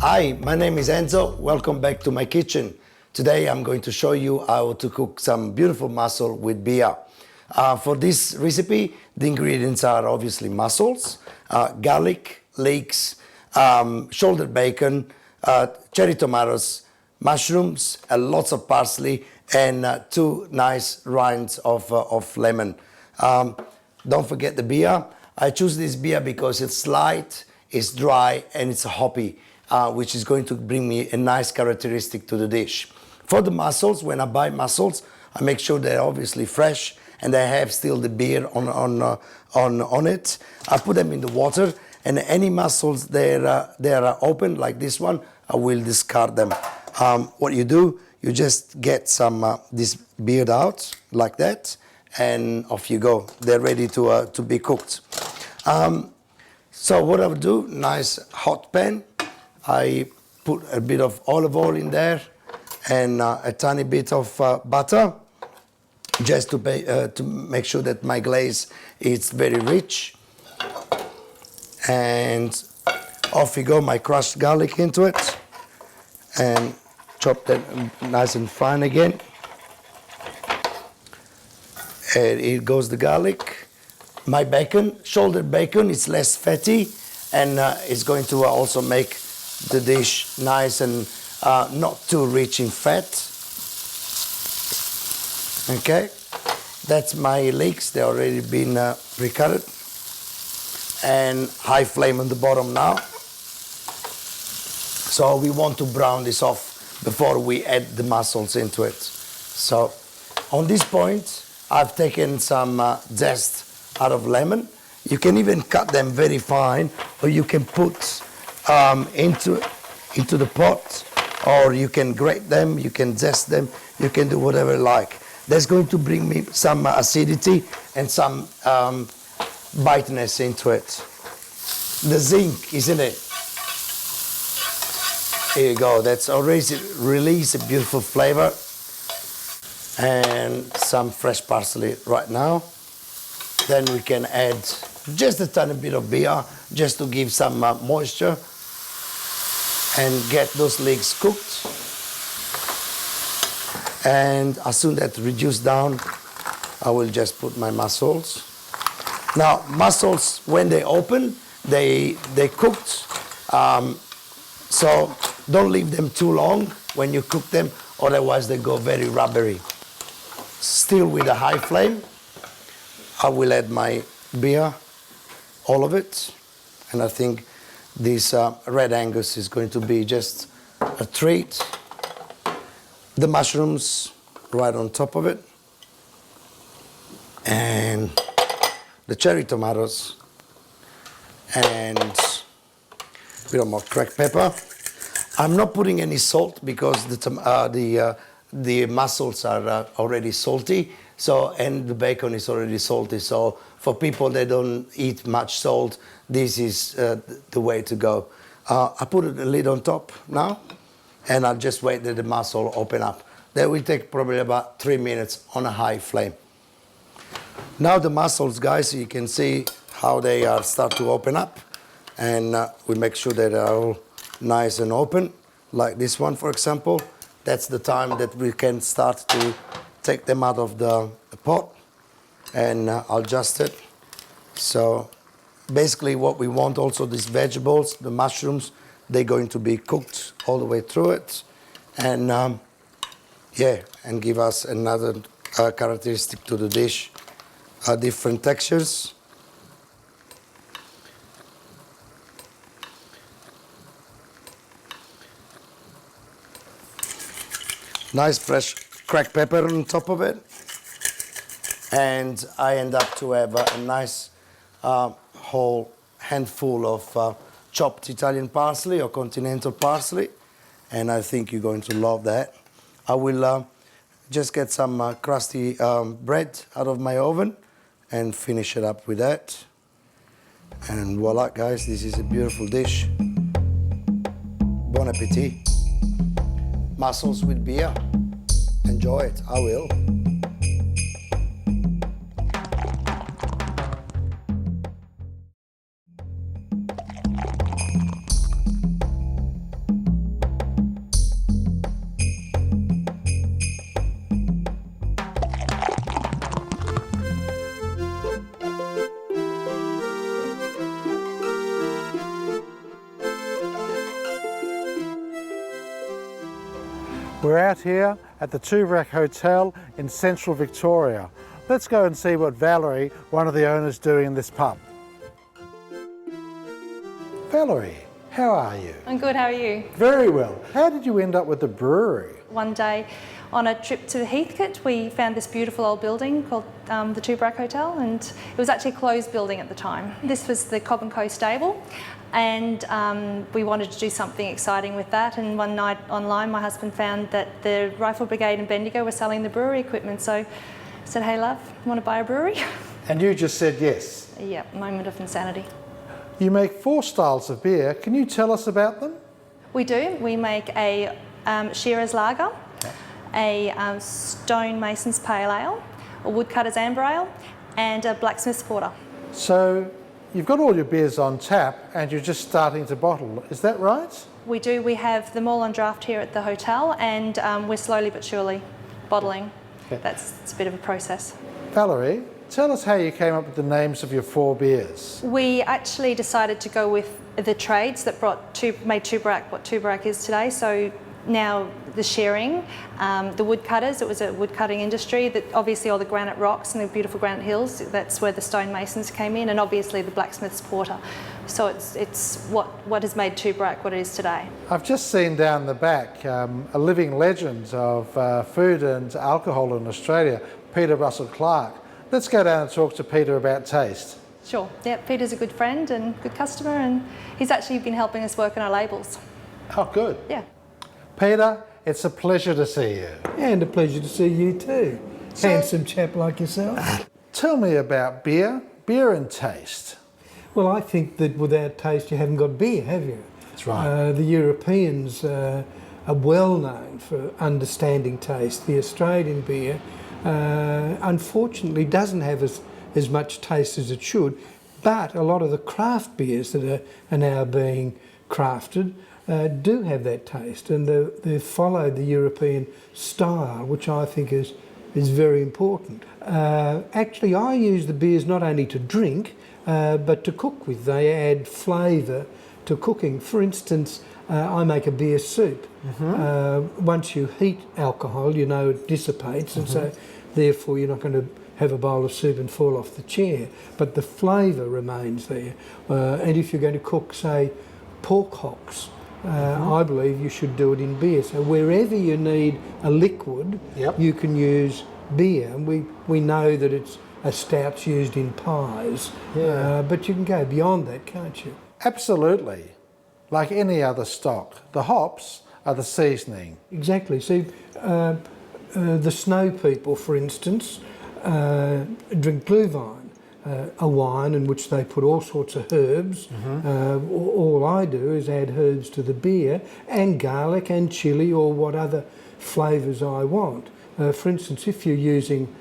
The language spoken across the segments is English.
Hi, my name is Enzo. Welcome back to my kitchen. Today I'm going to show you how to cook some beautiful mussel with beer. For this recipe, the ingredients are obviously mussels, garlic, leeks, shoulder bacon, cherry tomatoes, mushrooms, lots of parsley, and two nice rinds of lemon. Don't forget the beer. I choose this beer because it's light, it's dry, and it's hoppy, which is going to bring me a nice characteristic to the dish. For the mussels, when I buy mussels, I make sure they're obviously fresh and they have still the beer on it. I put them in the water, and any mussels they are open like this one, I will discard them. What you do, you just get some this beard out like that, and off you go. They're ready to be cooked. So what I would do, nice hot pan. I put a bit of olive oil in there and a tiny bit of butter, just to make sure that my glaze is very rich. And off you go, my crushed garlic into it, and chop that nice and fine again. And it goes the garlic. My bacon, shoulder bacon, is less fatty, and it's going to also make the dish nice and not too rich in fat. Okay, that's my leeks. They already been pre-cutted, and high flame on the bottom now. So we want to brown this off before we add the mussels into it. So on this point, I've taken some zest out of lemon. You can even cut them very fine, or you can put into the pot, or you can grate them, you can zest them, you can do whatever you like. That's going to bring me some acidity and some biteness into it. The zinc, isn't it? Here you go. That's already released a beautiful flavor. And some fresh parsley right now. Then we can add just a tiny bit of beer, just to give some moisture and get those leeks cooked. And as soon as that reduces down, I will just put my mussels. Now, mussels, when they open, they cooked. So don't leave them too long when you cook them, otherwise they go very rubbery. Still with a high flame, I will add my beer, all of it, and I think this red Angus is going to be just a treat. The mushrooms right on top of it, and the cherry tomatoes, and a bit more cracked pepper. I'm not putting any salt because the mussels are already salty, so, and the bacon is already salty. So for people that don't eat much salt, this is the way to go. I put a lid on top now, and I'll just wait that the mussel open up. That will take probably about 3 minutes on a high flame. Now the mussels, guys, you can see how they start to open up, and we make sure that they're all nice and open, like this one, for example. That's the time that we can start to take them out of the pot and adjust it. So basically what we want also, these vegetables, the mushrooms, they're going to be cooked all the way through it. And yeah, and give us another characteristic to the dish, different textures. Nice fresh cracked pepper on top of it, and I end up to have a nice whole handful of chopped Italian parsley or continental parsley, and I think you're going to love that. I will just get some crusty bread out of my oven and finish it up with that, and voila, guys, this is a beautiful dish. Bon appetit. Mussels with beer. Enjoy it. I will. We're out here at the Toobarac Hotel in central Victoria. Let's go and see what Valerie, one of the owners, doing in this pub. Valerie, how are you? I'm good, how are you? Very well. How did you end up with the brewery? One day on a trip to Heathcote, we found this beautiful old building called the Toobarac Hotel, and it was actually a closed building at the time. This was the Cobb & Co stable, and we wanted to do something exciting with that, and one night online my husband found that the Rifle Brigade in Bendigo were selling the brewery equipment, so I said, hey love, want to buy a brewery? And you just said yes. Yeah, moment of insanity. You make 4 styles of beer. Can you tell us about them? We do. We make a Shearer's Lager, a Stone Mason's Pale Ale, a Woodcutter's Amber Ale, and a Blacksmith's Porter. So you've got all your beers on tap and you're just starting to bottle. Is that right? We do. We have them all on draft here at the hotel, and we're slowly but surely bottling. Okay. It's a bit of a process. Valerie, tell us how you came up with the names of your 4 beers. We actually decided to go with the trades that made Toobarac what Toobarac is today. So now the shearing, the woodcutters, it was a woodcutting industry, that obviously all the granite rocks and the beautiful granite hills, that's where the stonemasons came in, and obviously the blacksmith's porter. So it's what has made Toobarac what it is today. I've just seen down the back a living legend of food and alcohol in Australia, Russel Clarke. Let's go down and talk to Peter about taste. Sure. Yeah, Peter's a good friend and good customer, and he's actually been helping us work on our labels. Oh, good. Yeah. Peter, it's a pleasure to see you. And a pleasure to see you too. Handsome chap like yourself. Tell me about beer and taste. Well, I think that without taste you haven't got beer, have you? That's right. The Europeans are well known for understanding taste. The Australian beer unfortunately doesn't have as much taste as it should, but a lot of the craft beers that are now being crafted do have that taste, and they've followed the European style, which I think is very important. Actually, I use the beers not only to drink, but to cook with. They add flavour to cooking. For instance, I make a beer soup. Once you heat alcohol, you know it dissipates, and so therefore you're not going to have a bowl of soup and fall off the chair, but the flavour remains there. And if you're going to cook, say, pork hocks, I believe you should do it in beer. So wherever you need a liquid, you can use beer. And we know that a stout's used in pies, but you can go beyond that, can't you? Absolutely. Like any other stock, the hops are the seasoning. Exactly. See, the snow people, for instance, drink glühwein, a wine in which they put all sorts of herbs. All I do is add herbs to the beer, and garlic and chilli, or what other flavours I want. For instance, if you're using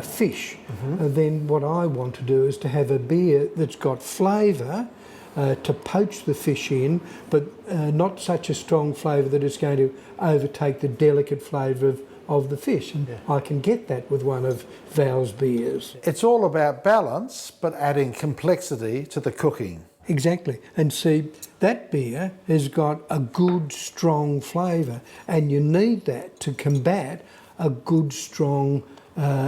fish, then what I want to do is to have a beer that's got flavour, to poach the fish in, but not such a strong flavour that it's going to overtake the delicate flavour of the fish. And I can get that with one of Val's beers. It's all about balance, but adding complexity to the cooking. Exactly. And see, that beer has got a good, strong flavour, and you need that to combat a good, strong,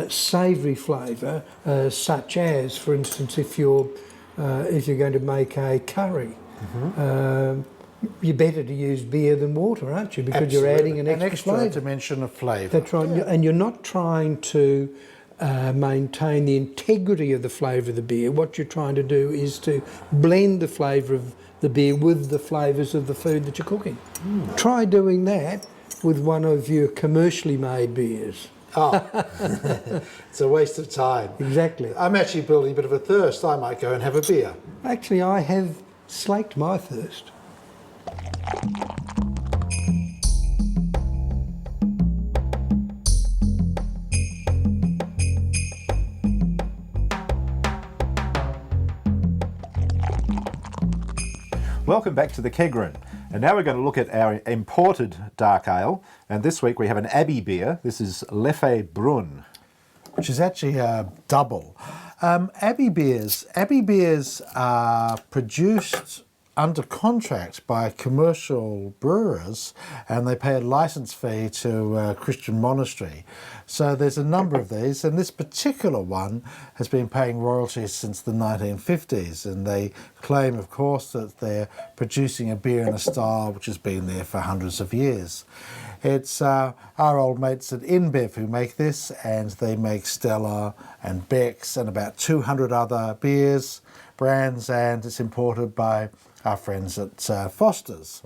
savoury flavour, such as, for instance, if you're going to make a curry, you're better to use beer than water, aren't you? Because you're adding an extra flavour. dimension of flavour. That's right, and you're not trying to maintain the integrity of the flavour of the beer. What you're trying to do is to blend the flavour of the beer with the flavours of the food that you're cooking. Try doing that with one of your commercially made beers. Oh, it's a waste of time. Exactly. I'm actually building a bit of a thirst. I might go and have a beer. Actually, I have slaked my thirst. Welcome back to the Keg Room. And now we're going to look at our imported dark ale. And this week we have an Abbey beer. This is Leffe Brun, which is actually a double. Abbey beers are produced under contract by commercial brewers, and they pay a license fee to a Christian monastery. So there's a number of these, and this particular one has been paying royalties since the 1950s, and they claim, of course, that they're producing a beer in a style which has been there for hundreds of years. It's our old mates at InBev who make this, and they make Stella and Beck's and about 200 other beers, brands, and it's imported by our friends at Foster's.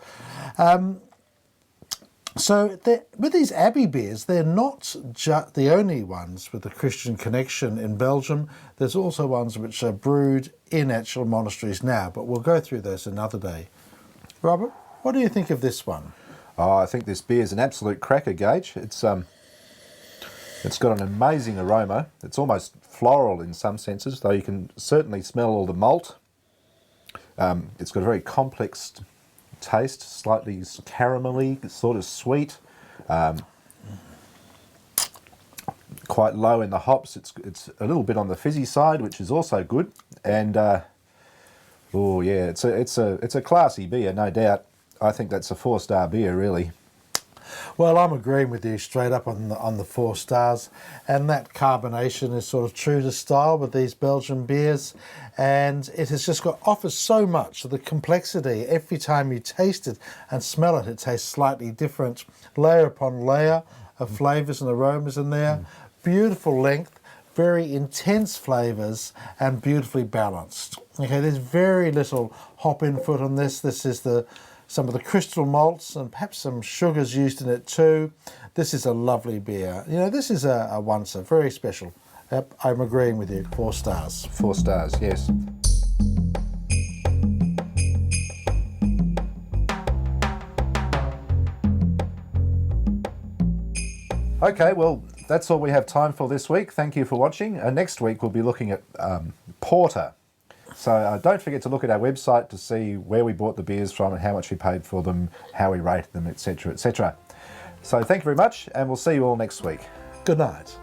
So with these Abbey beers, they're not the only ones with a Christian connection in Belgium. There's also ones which are brewed in actual monasteries now, but we'll go through those another day. Robert, what do you think of this one? Oh, I think this beer is an absolute cracker, Gage. It's got an amazing aroma. It's almost floral in some senses, though you can certainly smell all the malt. It's got a very complex taste, slightly caramelly, sort of sweet. Quite low in the hops. It's a little bit on the fizzy side, which is also good. And oh yeah, it's a classy beer, no doubt. I think that's a 4-star beer, really. Well, I'm agreeing with you straight up on the 4 stars, and that carbonation is sort of true to style with these Belgian beers, and it has just offers so much. The complexity, every time you taste it and smell it, it tastes slightly different, layer upon layer of flavours and aromas in there. Beautiful length, very intense flavours, and beautifully balanced. Okay, there's very little hop input on this. This is some of the crystal malts and perhaps some sugars used in it too. This is a lovely beer. You know, this is a once-a, very special. Yep, I'm agreeing with you, 4 stars. 4 stars, yes. Okay, well, that's all we have time for this week. Thank you for watching. Next week we'll be looking at porter. So don't forget to look at our website to see where we bought the beers from and how much we paid for them, how we rated them, etc., etc. So thank you very much, and we'll see you all next week. Good night.